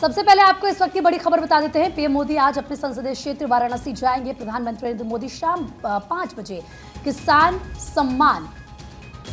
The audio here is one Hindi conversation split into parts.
सबसे पहले आपको इस वक्त की बड़ी खबर बता देते हैं। पीएम मोदी आज अपने संसदीय क्षेत्र वाराणसी जाएंगे। प्रधानमंत्री नरेंद्र मोदी शाम 5 बजे किसान सम्मान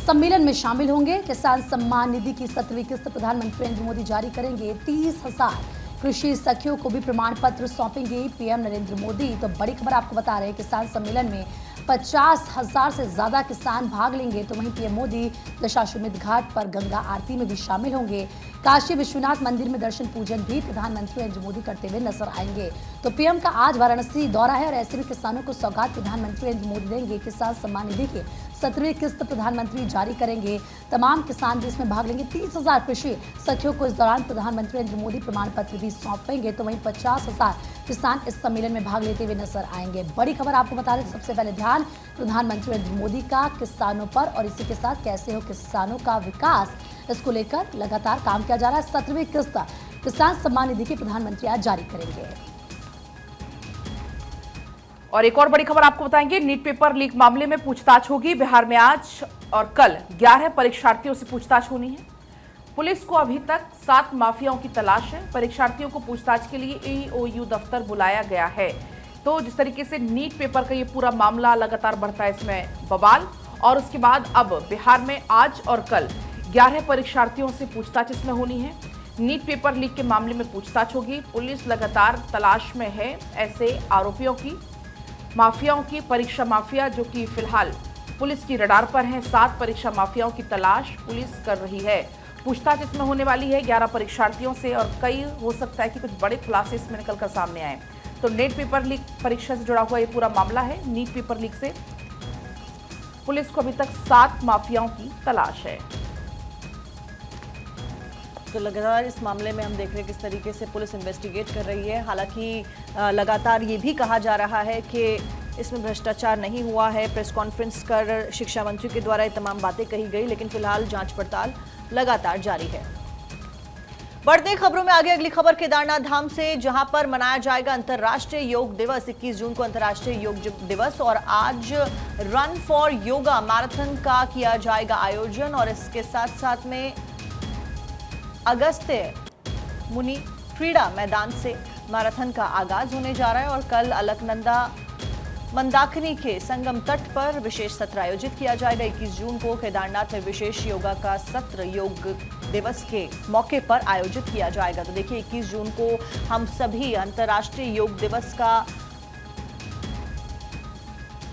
सम्मेलन में शामिल होंगे। किसान सम्मान निधि की 7वीं किस्त प्रधानमंत्री नरेंद्र मोदी जारी करेंगे। 30,000 कृषि सखियों को भी प्रमाण पत्र सौंपेंगे पीएम नरेंद्र मोदी। तो बड़ी खबर आपको बता रहे हैं, किसान सम्मेलन में 50,000 से ज्यादा किसान भाग लेंगे। तो वहीं पीएम मोदी दशाश्वमेध घाट पर गंगा आरती में भी शामिल होंगे। काशी विश्वनाथ मंदिर में दर्शन पूजन भी प्रधानमंत्री नरेंद्र मोदी करते हुए नजर आएंगे। तो पीएम का आज वाराणसी दौरा है और ऐसे में किसानों को सौगात प्रधानमंत्री नरेंद्र मोदी देंगे। किसान सम्मान निधि के 7वीं किस्त प्रधानमंत्री जारी करेंगे। तमाम किसान भी इसमें भाग लेंगे। 30,000 कृषि सखियों को इस दौरान प्रधानमंत्री नरेंद्र मोदी प्रमाण पत्र भी सौंपेंगे। तो वहीं 50,000 किसान इस सम्मेलन में भाग लेते हुए नजर आएंगे। बड़ी खबर आपको बता दें, सबसे पहले ध्यान प्रधानमंत्री नरेंद्र मोदी का किसानों पर और इसी के साथ कैसे हो किसानों का विकास, इसको लेकर लगातार काम किया जा रहा है। 7वीं किस्त किसान सम्मान निधि की प्रधानमंत्री आज जारी करेंगे। और एक और बड़ी खबर आपको बताएंगे, नीट पेपर लीक मामले में पूछताछ होगी। बिहार में आज और कल 11 परीक्षार्थियों से पूछताछ होनी है। पुलिस को अभी तक 7 माफियाओं की तलाश है। परीक्षार्थियों को पूछताछ के लिए ईओयू दफ्तर बुलाया गया है। तो जिस तरीके से नीट पेपर का ये पूरा मामला लगातार बढ़ता है, इसमें बवाल, और उसके बाद अब बिहार में आज और कल 11 परीक्षार्थियों से पूछताछ इसमें होनी है। नीट पेपर लीक के मामले में पूछताछ होगी। पुलिस लगातार तलाश में है ऐसे आरोपियों की, माफियाओं की। परीक्षा माफिया जो कि फिलहाल पुलिस की रडार पर हैं। 7 परीक्षा माफियाओं की तलाश पुलिस कर रही है। पूछताछ इसमें होने वाली है 11 परीक्षार्थियों से और कई हो सकता है कि कुछ बड़े खुलासे इसमें निकलकर सामने आए। तो नीट पेपर लीक परीक्षा से जुड़ा हुआ ये पूरा मामला है। नीट पेपर लीक से पुलिस को अभी तक 7 माफियाओं की तलाश है। तो लगातार इस मामले में हम देख रहे हैं किस तरीके से पुलिस इन्वेस्टिगेट कर रही है। हालांकि लगातार ये भी कहा जा रहा है कि इसमें भ्रष्टाचार नहीं हुआ है। प्रेस कॉन्फ्रेंस कर शिक्षा मंत्री के द्वारा ये तमाम बातें कही गई, लेकिन फिलहाल जांच पड़ताल लगातार जारी है। बढ़ते खबरों में आगे अगली खबर केदारनाथ धाम से, जहां पर मनाया जाएगा अंतर्राष्ट्रीय योग दिवस। 21 जून को अंतर्राष्ट्रीय योग दिवस और आज रन फॉर योगा मैराथन का किया जाएगा आयोजन। और इसके साथ साथ में अगस्त्य मुनि क्रीड़ा मैदान से मैराथन का आगाज होने जा रहा है और कल अलकनंदा मंदाकिनी के संगम तट पर विशेष सत्र आयोजित किया जाएगा। 21 जून को केदारनाथ में विशेष योगा का सत्र योग दिवस के मौके पर आयोजित किया जाएगा। तो देखिए 21 जून को हम सभी अंतर्राष्ट्रीय योग दिवस का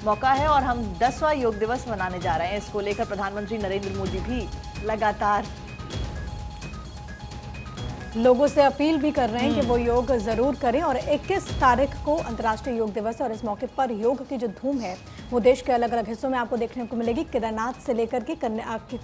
मौका है और हम 10वां योग दिवस मनाने जा रहे हैं। इसको लेकर प्रधानमंत्री नरेंद्र मोदी भी लगातार लोगों से अपील भी कर रहे हैं कि वो योग जरूर करें। और 21 तारीख को अंतर्राष्ट्रीय योग दिवस है और इस मौके पर योग की जो धूम है वो देश के अलग अलग हिस्सों में आपको देखने को मिलेगी। केदारनाथ से लेकर के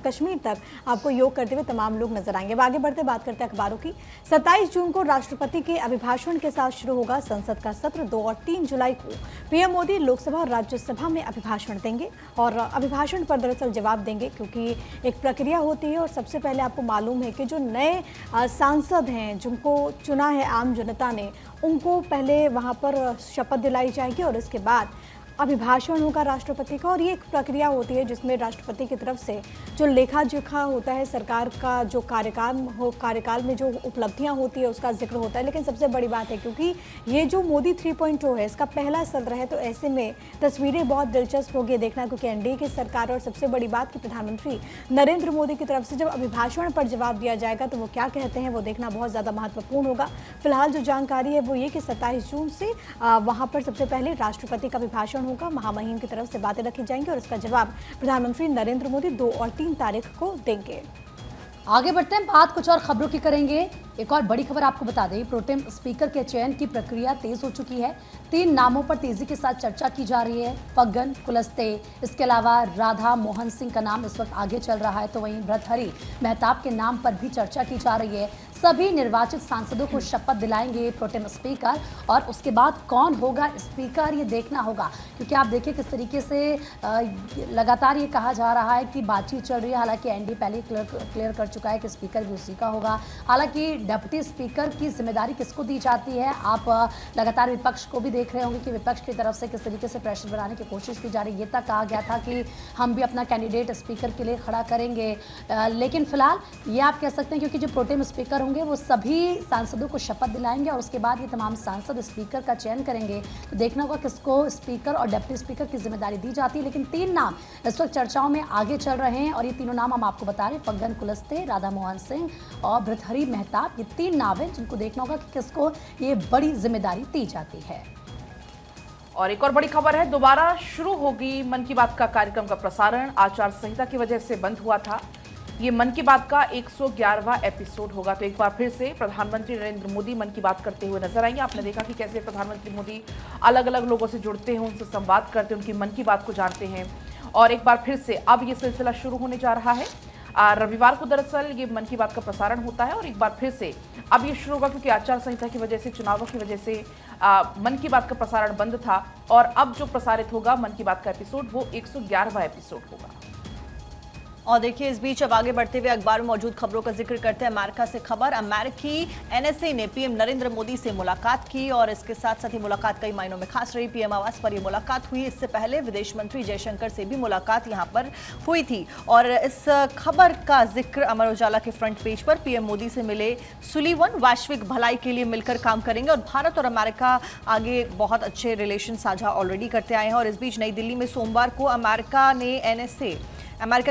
कश्मीर तक आपको योग करते हुए तमाम लोग नजर आएंगे। आगे बढ़ते बात करते हैं अखबारों की। 27 जून को राष्ट्रपति के अभिभाषण के साथ शुरू होगा संसद का सत्र। 2 और 3 जुलाई को पीएम मोदी लोकसभा और राज्यसभा में अभिभाषण देंगे और अभिभाषण पर दरअसल जवाब देंगे, क्योंकि एक प्रक्रिया होती है। और सबसे पहले आपको मालूम है कि जो नए सांसद हैं जिनको चुना है आम जनता ने, उनको पहले वहां पर शपथ दिलाई जाएगी और इसके बाद अभिभाषण होगा राष्ट्रपति का। और ये एक प्रक्रिया होती है जिसमें राष्ट्रपति की तरफ से जो लेखा जोखा होता है, सरकार का जो कार्यकाल में जो उपलब्धियां होती है उसका जिक्र होता है। लेकिन सबसे बड़ी बात है, क्योंकि ये जो मोदी 3.0 है इसका पहला सत्र है, तो ऐसे में तस्वीरें बहुत दिलचस्प होगी देखना, क्योंकि एनडीए की सरकार और सबसे बड़ी बात कि प्रधानमंत्री नरेंद्र मोदी की तरफ से जब अभिभाषण पर जवाब दिया जाएगा तो वो क्या कहते हैं वो देखना बहुत ज़्यादा महत्वपूर्ण होगा। फिलहाल जो जानकारी है वो ये कि 27 जून से वहाँ पर सबसे पहले राष्ट्रपति का अभिभाषण होगा, महामहिम की तरफ से बातें रखी जाएंगी और इसका जवाब प्रधानमंत्री नरेंद्र मोदी 2 और 3 तारीख को देंगे। आगे बढ़ते हैं, बात कुछ और खबरों की करेंगे। एक और बड़ी खबर आपको बता दें, प्रोटेम स्पीकर के चयन की प्रक्रिया तेज हो चुकी है। 3 नामों पर तेजी के साथ चर्चा की जा रही है। फग्गन कुलस्ते, इसके अलावा राधा मोहन सिंह का नाम इस वक्त आगे चल रहा है। तो वहीं भर्तृहरि मेहताब के नाम पर भी चर्चा की जा रही है। सभी निर्वाचित सांसदों को शपथ दिलाएंगे प्रोटेम स्पीकर और उसके बाद कौन होगा स्पीकर ये देखना होगा, क्योंकि आप देखिए किस तरीके से लगातार ये कहा जा रहा है कि बातचीत चल रही है। हालांकि एनडीए पहले क्लियर कर चुका है कि स्पीकर भी उसी का होगा। हालांकि डिप्टी स्पीकर की जिम्मेदारी किसको दी जाती है, आप लगातार विपक्ष को भी देख रहे होंगे कि विपक्ष की तरफ से किस तरीके से प्रेशर बनाने की कोशिश की जा रही है। ये तक कहा गया था कि हम भी अपना कैंडिडेट स्पीकर के लिए खड़ा करेंगे, लेकिन फिलहाल ये आप कह सकते हैं क्योंकि जो प्रोटेम स्पीकर होंगे वो सभी सांसदों को शपथ दिलाएंगे और उसके बाद ये तमाम सांसद स्पीकर का चयन करेंगे। तो देखना होगा किसको स्पीकर और डिप्टी स्पीकर की जिम्मेदारी दी जाती है। लेकिन 3 नाम इस वक्त चर्चाओं में आगे चल रहे हैं और ये तीनों नाम हम आपको बता रहे हैं, फग्गन कुलस्ते, राधा मोहन सिंह और भृतहरि मेहताब। ये 3 नाम हैं जिनको देखना होगा कि किसको ये बड़ी जिम्मेदारी दी जाती है। और एक और बड़ी खबर है, दोबारा शुरू होगी मन की बात का कार्यक्रम का प्रसारण। आचार संहिता की वजह से बंद हुआ था। ये मन की बात का 111वां एपिसोड होगा। तो एक बार फिर से प्रधानमंत्री नरेंद्र मोदी मन की बात करते हुए नजर आएंगे। आपने देखा कि कैसे प्रधानमंत्री मोदी अलग अलग लोगों से जुड़ते हैं, उनसे संवाद करते हैं, उनकी मन की बात को जानते हैं। और एक बार फिर से अब ये सिलसिला शुरू होने जा रहा है। रविवार को दरअसल ये मन की बात का प्रसारण होता है और एक बार फिर से अब ये शुरू होगा, क्योंकि आचार संहिता की वजह से, चुनावों की वजह से मन की बात का प्रसारण बंद था। और अब जो प्रसारित होगा मन की बात का एपिसोड, वो 111वां एपिसोड होगा। और देखिए, इस बीच अब आगे बढ़ते हुए अखबार में मौजूद खबरों का जिक्र करते हैं। अमेरिका से खबर, अमेरिकी एनएसए ने पीएम नरेंद्र मोदी से मुलाकात की और इसके साथ साथ ही मुलाकात कई मायनों में खास रही। पीएम आवास पर यह मुलाकात हुई। इससे पहले विदेश मंत्री जयशंकर से भी मुलाकात यहां पर हुई थी। और इस खबर का जिक्र अमर उजाला के फ्रंट पेज पर, पीएम मोदी से मिले सुलीवन, वैश्विक भलाई के लिए मिलकर काम करेंगे। और भारत और अमेरिका आगे बहुत अच्छे रिलेशन साझा ऑलरेडी करते आए हैं। और इस बीच नई दिल्ली में सोमवार को अमेरिका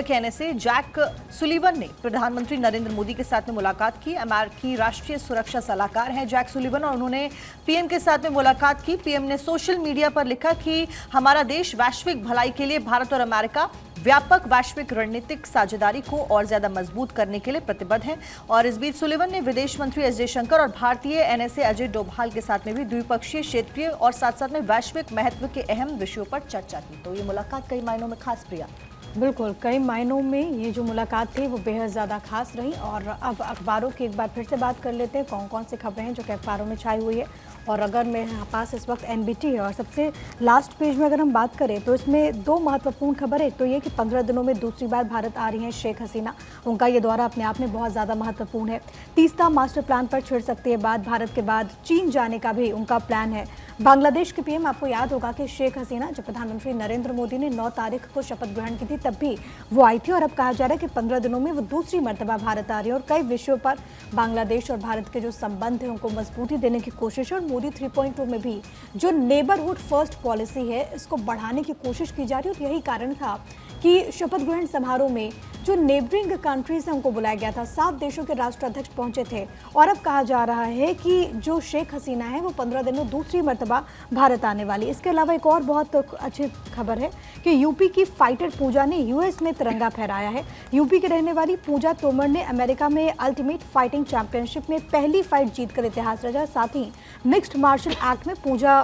के एनएसए जैक सुलीवन ने प्रधानमंत्री नरेंद्र मोदी के साथ में मुलाकात की। अमेरिकी राष्ट्रीय सुरक्षा सलाहकार हैं जैक सुलीवन और उन्होंने पीएम के साथ में मुलाकात की। पीएम ने सोशल मीडिया पर लिखा कि हमारा देश वैश्विक भलाई के लिए भारत और अमेरिका व्यापक वैश्विक रणनीतिक साझेदारी को और ज्यादा मजबूत करने के लिए प्रतिबद्ध हैं। और इस बीच सुलीवन ने विदेश मंत्री एस जयशंकर और भारतीय एनएसए अजय डोभाल के साथ में भी द्विपक्षीय, क्षेत्रीय और साथ साथ में वैश्विक महत्व के अहम विषयों पर चर्चा की। तो ये मुलाकात कई मायनों में खास, प्रिया। बिल्कुल, कई मायनों में ये जो मुलाकात थी वो बेहद ज़्यादा खास रही। और अब अखबारों की एक बार फिर से बात कर लेते हैं, कौन कौन सी खबरें हैं जो कि अखबारों में छाई हुई है। और अगर मेरे पास इस वक्त एनबीटी है और सबसे लास्ट पेज में अगर हम बात करें तो इसमें 2 महत्वपूर्ण खबर है। तो ये कि 15 दिनों में दूसरी बार भारत आ रही हैं शेख हसीना। उनका ये दौरा अपने आप में बहुत ज़्यादा महत्वपूर्ण है। 30ता मास्टर प्लान पर छिड़ सकती है बात। भारत के बाद चीन जाने का भी उनका प्लान है। बांग्लादेश के पीएम, आपको याद होगा कि शेख हसीना जब प्रधानमंत्री नरेंद्र मोदी ने 9 तारीख को शपथ ग्रहण की थी तब भी वो आई थी। और अब कहा जा रहा है कि 15 दिनों में वो दूसरी मर्तबा भारत आ रही है। और कई विषयों पर बांग्लादेश और भारत के जो संबंध है उनको मजबूती देने की कोशिश है। और मोदी 3.2 में भी जो नेबरहुड फर्स्ट पॉलिसी है इसको बढ़ाने की कोशिश की जा रही है। और यही कारण था कि शपथ ग्रहण समारोह में जो नेबरिंग कंट्रीज हैं उनको बुलाया गया था। 7 देशों के राष्ट्राध्यक्ष पहुंचे थे। और अब कहा जा रहा है कि जो शेख हसीना है वो 15 दिन में दूसरी मर्तबा भारत आने वाली। इसके अलावा एक और बहुत अच्छी खबर है कि यूपी की फाइटर पूजा ने यूएस में तिरंगा फहराया है। यूपी के रहने वाली पूजा तोमर ने अमेरिका में अल्टीमेट फाइटिंग चैंपियनशिप में पहली फाइट जीतकर इतिहास रचा। साथ ही मिक्स्ड मार्शल आर्ट में पूजा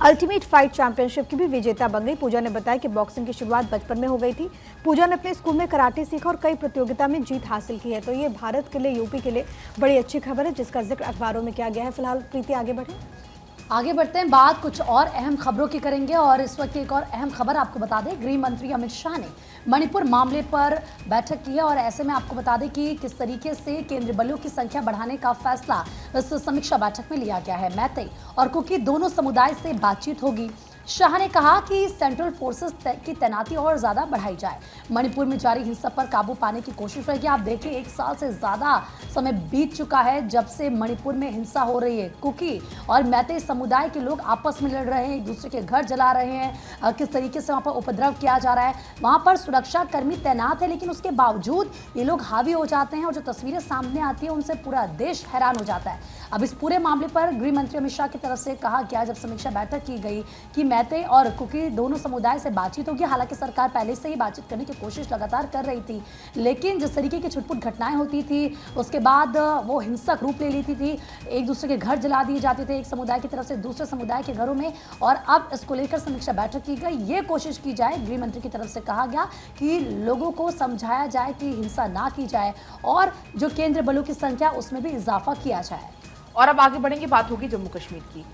अल्टीमेट फाइट चैंपियनशिप की भी विजेता बन गई। पूजा ने बताया कि बॉक्सिंग की शुरुआत बचपन में हो गई थी। पूजा ने अपने स्कूल में कराटे सीखा और कई प्रतियोगिता में जीत हासिल की है। तो ये भारत के लिए, यूपी के लिए बड़ी अच्छी खबर है जिसका जिक्र अखबारों में किया गया है। फिलहाल प्रीति आगे बढ़ते हैं, बात कुछ और अहम खबरों की करेंगे। और इस वक्त एक और अहम खबर आपको बता दें, गृह मंत्री अमित शाह ने मणिपुर मामले पर बैठक की है। और ऐसे में आपको बता दें कि किस तरीके से केंद्रीय बलों की संख्या बढ़ाने का फैसला इस समीक्षा बैठक में लिया गया है। मैतेई और कुकी दोनों समुदाय से बातचीत होगी। शाह ने कहा कि सेंट्रल फोर्सेस की तैनाती और ज्यादा बढ़ाई जाए। मणिपुर में जारी हिंसा पर काबू पाने की कोशिश रहेगी। आप देखिए, 1 साल से ज्यादा समय बीत चुका है जब से मणिपुर में हिंसा हो रही है। कुकी और मैतेई समुदाय के लोग आपस में लड़ रहे हैं, एक दूसरे के घर जला रहे हैं। किस तरीके से वहाँ पर उपद्रव किया जा रहा है। वहाँ पर सुरक्षा कर्मी तैनात है, लेकिन उसके बावजूद ये लोग हावी हो जाते हैं। और जो तस्वीरें सामने आती है उनसे पूरा देश हैरान हो जाता है। अब इस पूरे मामले पर गृह मंत्री अमित शाह की तरफ से कहा गया, जब समीक्षा बैठक की गई, कि मैतेई और कुकी दोनों समुदाय से बातचीत होगी। हालांकि सरकार पहले से ही बातचीत करने की कोशिश लगातार कर रही थी, लेकिन जिस तरीके की छुटपुट घटनाएं होती थी उसके बाद वो हिंसक रूप ले लेती थी। एक दूसरे के घर जला दिए जाते थे, एक समुदाय की तरफ से दूसरे समुदाय के घरों में। और अब इसको लेकर समीक्षा बैठक की गई। ये कोशिश की जाए, गृह मंत्री की तरफ से कहा गया कि लोगों को समझाया जाए कि हिंसा ना की जाए और जो केंद्रीय बलों की संख्या उसमें भी इजाफा किया जाए। और अब आगे बढ़ेंगे, बात होगी जम्मू कश्मीर की।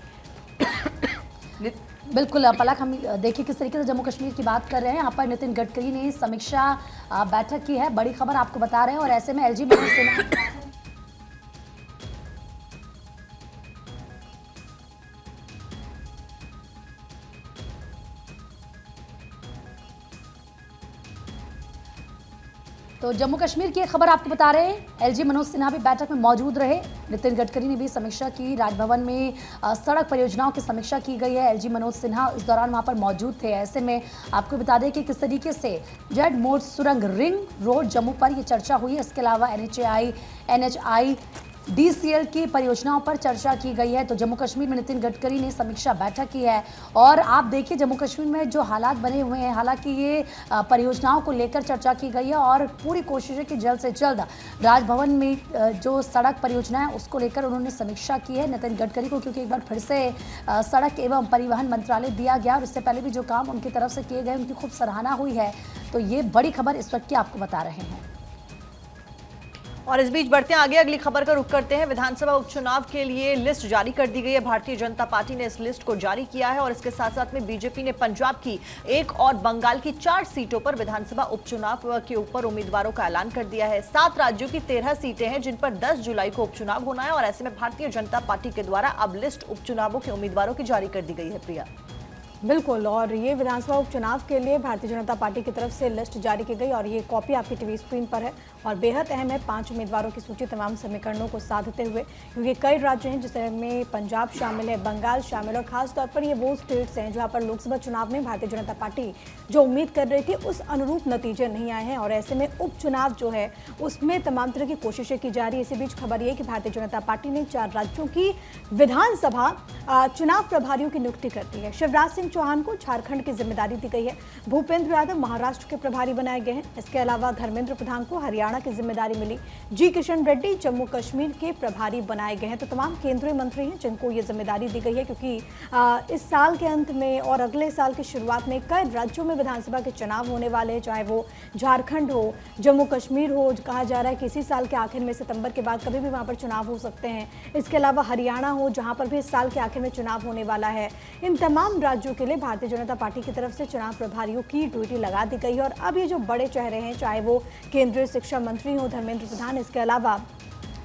बिल्कुल पलक, हम देखिए किस तरीके से जम्मू कश्मीर की बात कर रहे हैं। यहाँ पर नितिन गडकरी ने समीक्षा बैठक की है, बड़ी खबर आपको बता रहे हैं। और ऐसे में एलजी मनोज सिन्हा तो जम्मू कश्मीर की एक खबर आपको बता रहे हैं, एलजी मनोज सिन्हा भी बैठक में मौजूद रहे। नितिन गडकरी ने भी समीक्षा की। राजभवन में सड़क परियोजनाओं की समीक्षा की गई है। एलजी मनोज सिन्हा इस दौरान वहां पर मौजूद थे। ऐसे में आपको बता दें कि किस तरीके से जेड मोड सुरंग रिंग रोड जम्मू पर यह चर्चा हुई है। इसके अलावा NHI DCL की परियोजनाओं पर चर्चा की गई है। तो जम्मू कश्मीर में नितिन गडकरी ने समीक्षा बैठक की है। और आप देखिए जम्मू कश्मीर में जो हालात बने हुए हैं, हालांकि ये परियोजनाओं को लेकर चर्चा की गई है और पूरी कोशिश है कि जल्द से जल्द राजभवन में जो सड़क परियोजना है उसको लेकर उन्होंने समीक्षा की है नितिन गडकरी को, क्योंकि एक बार फिर से सड़क एवं परिवहन मंत्रालय दिया गया और इससे पहले भी जो काम उनकी तरफ से किए गए उनकी खूब सराहना हुई है। तो ये बड़ी खबर इस वक्त की आपको बता रहे हैं। और इस बीच बढ़ते हैं आगे, अगली खबर का रुख करते हैं। विधानसभा उपचुनाव के लिए लिस्ट जारी कर दी गई है। भारतीय जनता पार्टी ने इस लिस्ट को जारी किया है और इसके साथ साथ में बीजेपी ने पंजाब की 1 और बंगाल की 4 सीटों पर विधानसभा उपचुनाव के ऊपर उम्मीदवारों का ऐलान कर दिया है। 7 राज्यों की 13 सीटें हैं जिन पर 10 जुलाई को उपचुनाव होना है और ऐसे में भारतीय जनता पार्टी के द्वारा अब लिस्ट उपचुनावों के उम्मीदवारों की जारी कर दी गई है। प्रिया, बिल्कुल, और ये विधानसभा उपचुनाव के लिए भारतीय जनता पार्टी की तरफ से लिस्ट जारी की गई और ये कॉपी आपकी टीवी स्क्रीन पर है और बेहद अहम है। 5 उम्मीदवारों की सूची तमाम समीकरणों को साधते हुए, क्योंकि कई राज्य हैं जिसमें पंजाब शामिल है, बंगाल शामिल है और खासतौर पर ये वो स्टेट्स हैं जहाँ पर लोकसभा चुनाव में भारतीय जनता पार्टी जो उम्मीद कर रही थी उस अनुरूप नतीजे नहीं आए हैं और ऐसे में उपचुनाव जो है उसमें तमाम तरह की कोशिशें की जा रही है। इसी बीच खबर ये कि भारतीय जनता पार्टी ने 4 राज्यों की विधानसभा चुनाव प्रभारियों की नियुक्ति कर दी है। शिवराज सिंह चौहान को झारखंड की जिम्मेदारी दी गई है। भूपेंद्र यादव महाराष्ट्र के प्रभारी बनाए गए हैं। इसके अलावा धर्मेंद्र प्रधान को हरियाणा की जिम्मेदारी मिली। जी किशन रेड्डी जम्मू कश्मीर के प्रभारी बनाए गए हैं। तो तमाम केंद्रीय मंत्री हैं जिनको ये जिम्मेदारी दी गई है, क्योंकि इस साल के अंत में और अगले साल की शुरुआत में कई राज्यों में विधानसभा के चुनाव होने वाले हैं, चाहे वो झारखंड हो, जम्मू कश्मीर हो। कहा जा रहा है कि इसी साल के आखिर में सितंबर के बाद कभी भी वहाँ पर चुनाव हो सकते हैं। इसके अलावा हरियाणा हो जहाँ पर भी इस साल के आखिर में चुनाव होने वाला है। इन तमाम राज्यों के लिए भारतीय जनता पार्टी की तरफ से चुनाव प्रभारियों की ड्यूटी लगा दी गई है और अब ये जो बड़े चेहरे हैं, चाहे वो केंद्रीय शिक्षा मंत्री हो धर्मेंद्र प्रधान, इसके अलावा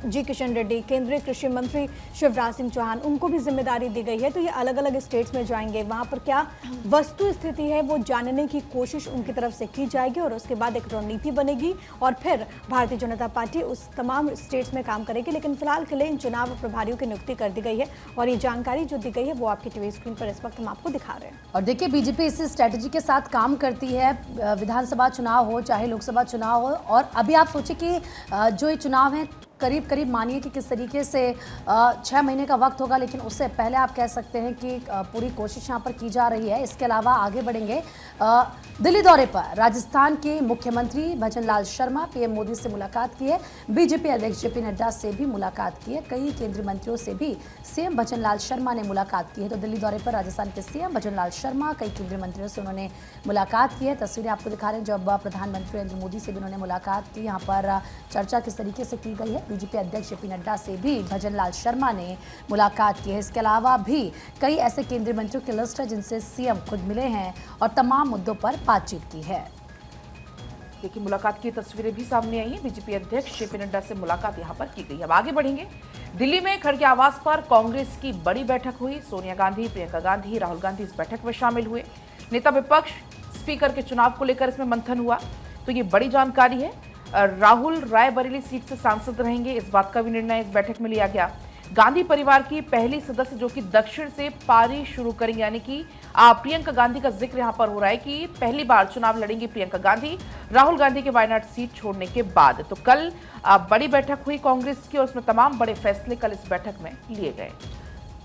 जी किशन रेड्डी, केंद्रीय कृषि मंत्री शिवराज सिंह चौहान, उनको भी जिम्मेदारी दी गई है। तो ये अलग अलग स्टेट्स में जाएंगे, वहाँ पर क्या वस्तु स्थिति है वो जानने की कोशिश उनकी तरफ से की जाएगी और उसके बाद एक रणनीति बनेगी और फिर भारतीय जनता पार्टी उस तमाम स्टेट्स में काम करेगी। लेकिन फिलहाल के लिए इन चुनाव प्रभारियों की नियुक्ति कर दी गई है और ये जानकारी जो दी गई है वो आपकी टीवी स्क्रीन पर इस वक्त हम आपको दिखा रहे हैं। और देखिए बीजेपी इसी स्ट्रैटेजी के साथ काम करती है, विधानसभा चुनाव हो चाहे लोकसभा चुनाव हो। और अभी आप सोचिए कि जो ये चुनाव है करीब मानिए कि किस तरीके से 6 महीने का वक्त होगा, लेकिन उससे पहले आप कह सकते हैं कि पूरी कोशिश यहाँ पर की जा रही है। इसके अलावा आगे बढ़ेंगे, दिल्ली दौरे पर राजस्थान के मुख्यमंत्री भजन लाल शर्मा पीएम मोदी से मुलाकात की है। बीजेपी अध्यक्ष जेपी नड्डा से भी मुलाकात की है। कई केंद्रीय मंत्रियों से भी सीएम भजन लाल शर्मा ने मुलाकात की है। तो दिल्ली दौरे पर राजस्थान के सीएम भजन लाल शर्मा कई केंद्रीय मंत्रियों से उन्होंने मुलाकात की है। तस्वीरें आपको दिखा रहे हैं जब प्रधानमंत्री नरेंद्र मोदी से भी उन्होंने मुलाकात की। यहाँ पर चर्चा किस तरीके से की गई है, बीजेपी अध्यक्ष जेपी नड्डा से भी भजन लाल शर्मा ने मुलाकात की है। इसके अलावा भी कई ऐसे केंद्रीय मंत्रियों की लिस्ट है जिनसे सीएम खुद मिले हैं और तमाम मुद्दों पर बातचीत की है। देखिए मुलाकात की तस्वीरें भी सामने आई हैं। बीजेपी अध्यक्ष जेपी नड्डा से मुलाकात यहां पर की गई। अब आगे बढ़ेंगे, दिल्ली में खड़गे आवास पर कांग्रेस की बड़ी बैठक हुई। सोनिया गांधी, प्रियंका गांधी, राहुल गांधी इस बैठक में शामिल हुए। नेता विपक्ष स्पीकर के चुनाव को लेकर इसमें मंथन हुआ। तो ये बड़ी जानकारी है। राहुल रायबरेली सीट से सांसद रहेंगे, इस बात का भी निर्णय इस बैठक में लिया गया। गांधी परिवार की पहली सदस्य जो कि दक्षिण से पारी शुरू करेंगे, यानी कि प्रियंका गांधी का जिक्र यहां पर हो रहा है कि पहली बार चुनाव लड़ेंगी प्रियंका गांधी राहुल गांधी के वायनाड सीट छोड़ने के बाद। तो कल बड़ी बैठक हुई कांग्रेस की और उसमें तमाम बड़े फैसले कल इस बैठक में लिए गए।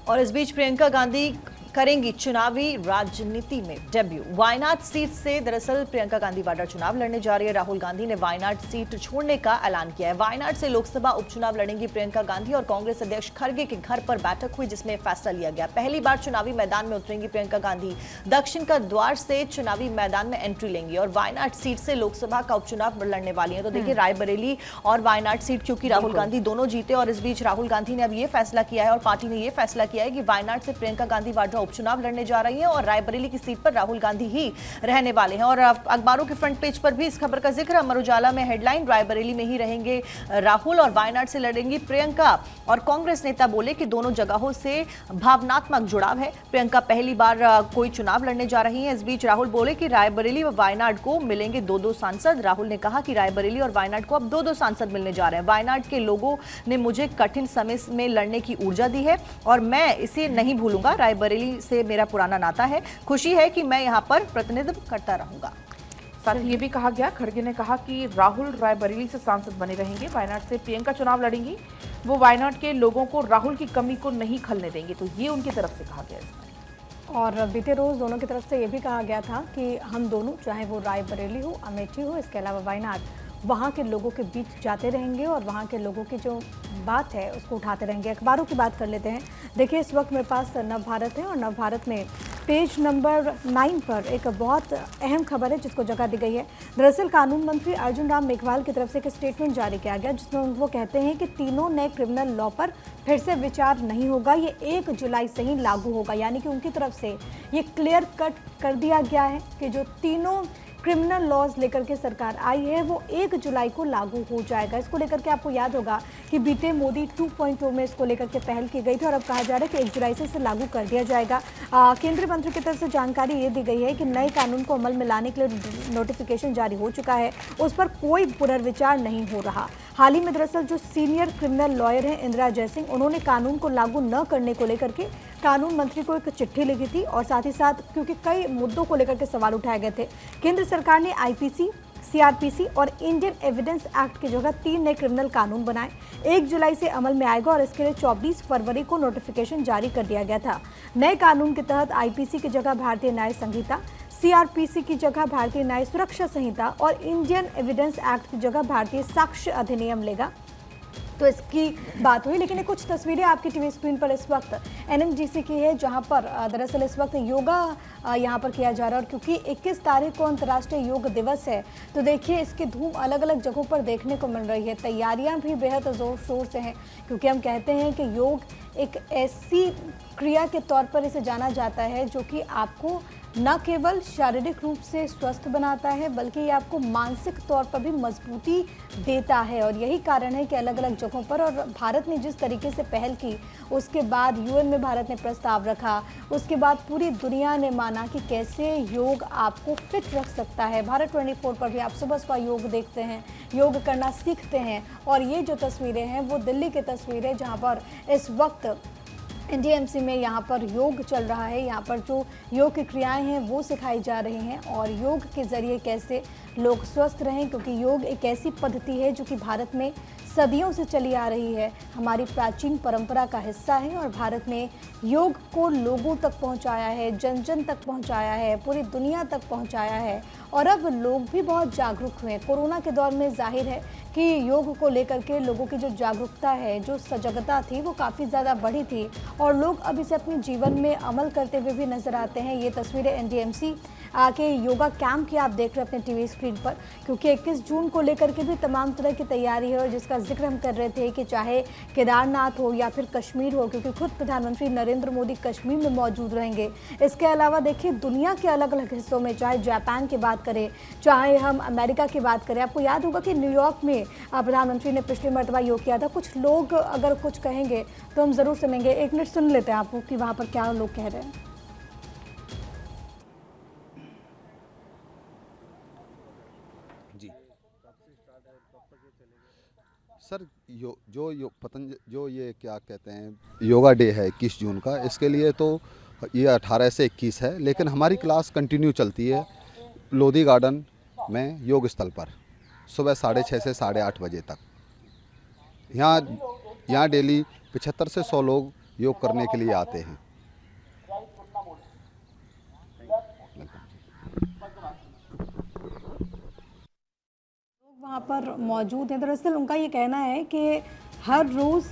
और इस बीच प्रियंका गांधी करेंगी चुनावी राजनीति में डेब्यू। वायनाड सीट से दरअसल प्रियंका गांधी वाडा चुनाव लड़ने जा रही है। राहुल गांधी ने वायनाड सीट छोड़ने का ऐलान किया है। वायनाड से लोकसभा उपचुनाव लड़ेंगी प्रियंका गांधी और कांग्रेस अध्यक्ष खड़गे के घर पर बैठक हुई जिसमें फैसला लिया गया। पहली बार चुनावी मैदान में उतरेंगी प्रियंका गांधी। दक्षिण का द्वार से चुनावी मैदान में एंट्री लेंगी और वायनाड सीट से लोकसभा का उपचुनाव लड़ने वाली है। तो देखिए रायबरेली और वायनाड सीट क्योंकि राहुल गांधी दोनों जीते और इस बीच राहुल गांधी ने अब ये फैसला किया है और पार्टी ने ये फैसला किया है कि वायनाड से प्रियंका गांधी वाड्रा उपचुनाव लड़ने जा रही हैं और रायबरेली की सीट पर राहुल गांधी ही रहने वाले हैं। और अखबारों के फ्रंट पेज पर भी इस खबर का जिक्र। अमर उजाला में हेडलाइन, रायबरेली में ही रहेंगे राहुल और वायनाड से लड़ेंगी प्रियंका। और कांग्रेस नेता बोले कि दोनों जगहों से भावनात्मक जुड़ाव है। प्रियंका पहली बार कोई चुनाव लड़ने जा रही हैं। इस बीच राहुल बोले कि रायबरेली व वायनाड को मिलेंगे 2-2 सांसद। राहुल ने कहा कि रायबरेली और वायनाड को अब 2-2 सांसद मिलने जा रहे हैं। वायनाड के लोगों ने मुझे कठिन समय में लड़ने की ऊर्जा दी है और मैं इसे नहीं भूलूंगा। रायबरेली से मेरा पुराना नाता है। खुशी है कि मैं यहां पर प्रतिनिधित्व करता रहूंगा। साथ ही ये भी कहा गया, खड़गे ने कहा कि राहुल रायबरेली से सांसद बने रहेंगे। वायनाड से प्रियंका चुनाव लड़ेंगी। वो वायनाड के लोगों को राहुल की कमी को नहीं खलने देंगे। तो ये उनकी तरफ से कहा गया इसमें। और बीते रोज दोनों की तरफ से ये भी कहा गया था कि हम दोनों, चाहे वो रायबरेली हो, अमेठी हो, इसके अलावा वायनाड, वहाँ के लोगों के बीच जाते रहेंगे और वहाँ के लोगों की जो बात है उसको उठाते रहेंगे। अखबारों की बात कर लेते हैं। देखिए, इस वक्त मेरे पास नवभारत है और नवभारत में पेज नंबर 9 पर एक बहुत अहम खबर है जिसको जगह दी गई है। दरअसल कानून मंत्री अर्जुन राम मेघवाल की तरफ से एक स्टेटमेंट जारी किया गया जिसमें वो कहते हैं कि तीनों नए क्रिमिनल लॉ पर फिर से विचार नहीं होगा, ये 1 जुलाई से ही लागू होगा। यानी कि उनकी तरफ से ये क्लियर कट कर दिया गया है कि जो तीनों क्रिमिनल लॉज लेकर के सरकार आई है वो 1 जुलाई को लागू हो जाएगा। इसको लेकर के आपको याद होगा कि बीते मोदी 2.0 में इसको लेकर के पहल की गई थी और अब कहा जा रहा है कि 1 जुलाई से इसे लागू कर दिया जाएगा। केंद्रीय मंत्री की तरफ से जानकारी ये दी गई है कि नए कानून को अमल में लाने के लिए नोटिफिकेशन जारी हो चुका है, उस पर कोई पुनर्विचार नहीं हो रहा। हाल ही में दरअसल जो सीनियर क्रिमिनल लॉयर हैं इंदिरा जयसिंह, उन्होंने कानून को लागू न करने को लेकर के कानून मंत्री को एक चिट्ठी लिखी थी और साथ ही साथ क्योंकि कई मुद्दों को लेकर के सवाल उठाए गए थे, केंद्र सरकार ने आईपीसी, सीआरपीसी और इंडियन एविडेंस एक्ट की जगह 3 नए क्रिमिनल कानून बनाए। 1 जुलाई से अमल में आएगा और इसके लिए 24 फरवरी को नोटिफिकेशन जारी कर दिया गया था। नए कानून के तहत आईपीसी की जगह भारतीय न्याय संहिता, सीआरपीसी की जगह भारतीय न्याय सुरक्षा संहिता और इंडियन एविडेंस एक्ट की जगह भारतीय साक्ष्य अधिनियम लेगा। तो इसकी बात हुई। लेकिन ये कुछ तस्वीरें आपकी टीवी स्क्रीन पर इस वक्त एनएमडीसी की है जहां पर दरअसल इस वक्त योगा यहां पर किया जा रहा है और क्योंकि 21 तारीख को अंतर्राष्ट्रीय योग दिवस है तो देखिए इसकी धूम अलग अलग जगहों पर देखने को मिल रही है। तैयारियां भी बेहद जोर शोर से हैं क्योंकि हम कहते हैं कि योग एक ऐसी क्रिया के तौर पर इसे जाना जाता है जो कि आपको न केवल शारीरिक रूप से स्वस्थ बनाता है बल्कि ये आपको मानसिक तौर पर भी मजबूती देता है। और यही कारण है कि अलग अलग जगहों पर और भारत ने जिस तरीके से पहल की उसके बाद यूएन में भारत ने प्रस्ताव रखा, उसके बाद पूरी दुनिया ने माना कि कैसे योग आपको फिट रख सकता है। भारत 24 पर भी आप सुबह सुबह योग देखते हैं, योग करना सीखते हैं और ये जो तस्वीरें हैं वो दिल्ली की तस्वीरें जहाँ पर इस वक्त एनडीएमसी में यहाँ पर योग चल रहा है। यहाँ पर जो योग की क्रियाएं हैं वो सिखाई जा रही हैं और योग के ज़रिए कैसे लोग स्वस्थ रहें, क्योंकि योग एक ऐसी पद्धति है जो कि भारत में सदियों से चली आ रही है, हमारी प्राचीन परंपरा का हिस्सा है और भारत ने योग को लोगों तक पहुंचाया है, जन जन तक पहुंचाया है, पूरी दुनिया तक पहुंचाया है और अब लोग भी बहुत जागरूक हुए। कोरोना के दौर में जाहिर है कि योग को लेकर के लोगों की जो जागरूकता है, जो सजगता थी वो काफ़ी ज़्यादा बढ़ी थी और लोग अब इसे अपने जीवन में अमल करते हुए भी नज़र आते हैं। ये तस्वीरें एनडीएमसी के योगा कैंप की आप देख रहे हैं अपने टीवी स्क्रीन पर, क्योंकि 21 जून को लेकर के भी तमाम तरह की तैयारी है और जिसका जिक्र हम कर रहे थे कि चाहे केदारनाथ हो या फिर कश्मीर हो, क्योंकि खुद प्रधानमंत्री नरेंद्र मोदी कश्मीर में मौजूद रहेंगे। इसके अलावा देखिए दुनिया के अलग अलग हिस्सों में, चाहे जापान की बात करें, चाहे हम अमेरिका की बात करें, आपको याद होगा कि न्यूयॉर्क में प्रधानमंत्री ने पिछली मरतबा योग किया था। कुछ लोग अगर कुछ कहेंगे तो हम ज़रूर सुनेंगे। 1 मिनट सुन लेते हैं आपको कि वहाँ पर क्या लोग कह रहे हैं। जी सर, जो ये क्या कहते हैं योगा डे है 21 जून का, इसके लिए तो ये 18 से 21 है, लेकिन हमारी क्लास कंटिन्यू चलती है लोधी गार्डन में योग स्थल पर सुबह 6:30 से 8:30 बजे तक। यहाँ डेली 75 से 100 लोग योग करने के लिए आते हैं। वहाँ पर मौजूद हैं। दरअसल उनका ये कहना है कि हर रोज़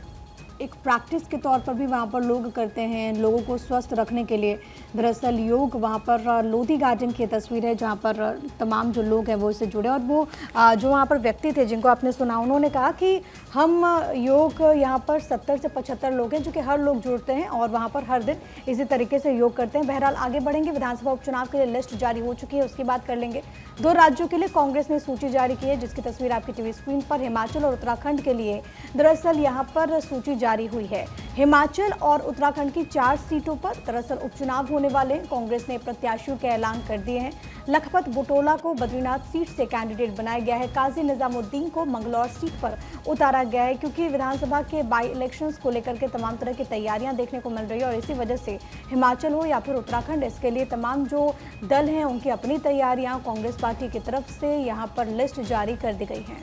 एक प्रैक्टिस के तौर पर भी वहाँ पर लोग करते हैं लोगों को स्वस्थ रखने के लिए। दरअसल योग वहाँ पर लोधी गार्डन की तस्वीर है जहाँ पर तमाम जो लोग हैं वो इससे जुड़े, और वो जो वहाँ पर व्यक्ति थे जिनको आपने सुना, उन्होंने कहा कि हम योग यहाँ पर 70 से 75 लोग हैं जो कि हर लोग जुड़ते हैं और वहाँ पर हर दिन इसी तरीके से योग करते हैं। बहरहाल आगे बढ़ेंगे, विधानसभा उपचुनाव के लिए लिस्ट जारी हो चुकी है, उसकी बात कर लेंगे। 2 राज्यों के लिए कांग्रेस ने सूची जारी की है जिसकी तस्वीर आपकी टीवी स्क्रीन पर। हिमाचल और उत्तराखंड के लिए दरअसल यहाँ पर सूची जारी हुई है। हिमाचल और उत्तराखंड की 4 सीटों पर दरअसल उपचुनाव होने वाले हैं। कांग्रेस ने प्रत्याशियों के ऐलान कर दिए हैं। लखपत बुटोला को बद्रीनाथ सीट से कैंडिडेट बनाया गया है। काजी निजामुद्दीन को मंगलौर सीट पर उतारा गया है क्योंकि विधानसभा के बाई इलेक्शंस को लेकर के तमाम तरह की तैयारियां देखने को मिल रही है और इसी वजह से हिमाचल हो या फिर उत्तराखंड, इसके लिए तमाम जो दल हैं उनकी अपनी तैयारियां कांग्रेस पार्टी की तरफ से यहाँ पर लिस्ट जारी कर दी गई हैं।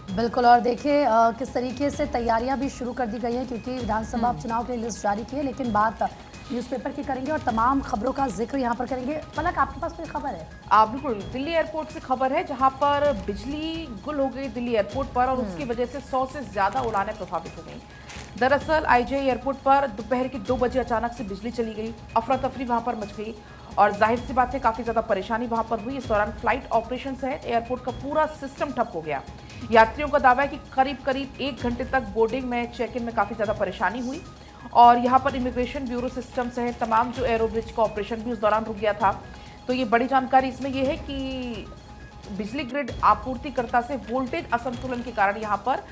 बिल्कुल, और देखिए किस तरीके से तैयारियां भी शुरू कर दी गई हैं क्योंकि विधानसभा उपचुनाव के लिए लिस्ट जारी की है। लेकिन बात न्यूज़पेपर की करेंगे और तमाम खबरों का जिक्र यहाँ पर करेंगे। पलक, आपके पास कोई खबर है? बिल्कुल, दिल्ली एयरपोर्ट से खबर है जहां पर बिजली गुल हो गई दिल्ली एयरपोर्ट पर और उसकी वजह से 100 से ज्यादा उड़ानें प्रभावित हो गई। दरअसल आईजीआई एयरपोर्ट पर दोपहर के 2 बजे अचानक से बिजली चली गई, अफरा तफरी वहां पर मच गई और जाहिर सी बात है काफी ज्यादा परेशानी वहां पर हुई। इस दौरान फ्लाइट ऑपरेशन सहित एयरपोर्ट का पूरा सिस्टम ठप हो गया। यात्रियों का दावा है कि करीब 1 घंटे तक बोर्डिंग में, चेक इन में काफी ज्यादा परेशानी हुई और यहाँ पर इमिग्रेशन ब्यूरो सिस्टम सहित तमाम जो एरो ब्रिज का ऑपरेशन भी उस दौरान रुक गया था। तो ये बड़ी जानकारी इसमें यह है कि बिजली ग्रिड आपूर्तिकर्ता से वोल्टेज असंतुलन के कारण यहाँ पर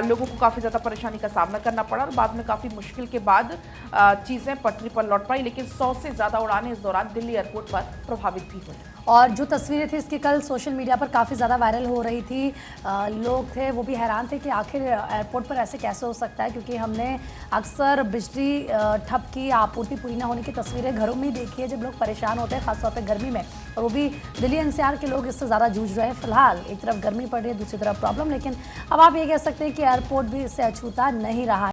लोगों को काफ़ी ज़्यादा परेशानी का सामना करना पड़ा और बाद में काफ़ी मुश्किल के बाद चीज़ें पटरी पर लौट पाई। लेकिन 100 से ज़्यादा उड़ानें इस दौरान दिल्ली एयरपोर्ट पर प्रभावित भी हुई। और जो तस्वीरें थी इसकी कल सोशल मीडिया पर काफ़ी ज़्यादा वायरल हो रही थी। लोग थे वो भी हैरान थे कि आखिर एयरपोर्ट पर ऐसे कैसे हो सकता है, क्योंकि हमने अक्सर बिजली ठप की, आपूर्ति पूरी ना होने की तस्वीरें घरों में ही देखी है जब लोग परेशान होते हैं, खासतौर पर गर्मी में, और वो भी दिल्ली एनसीआर के लोग इससे ज़्यादा जूझ रहे हैं। फिलहाल एक तरफ गर्मी पड़ रही है, दूसरी तरफ प्रॉब्लम, लेकिन अब आप ये कह सकते हैं कि एयरपोर्ट भी इससे अछूता नहीं रहा।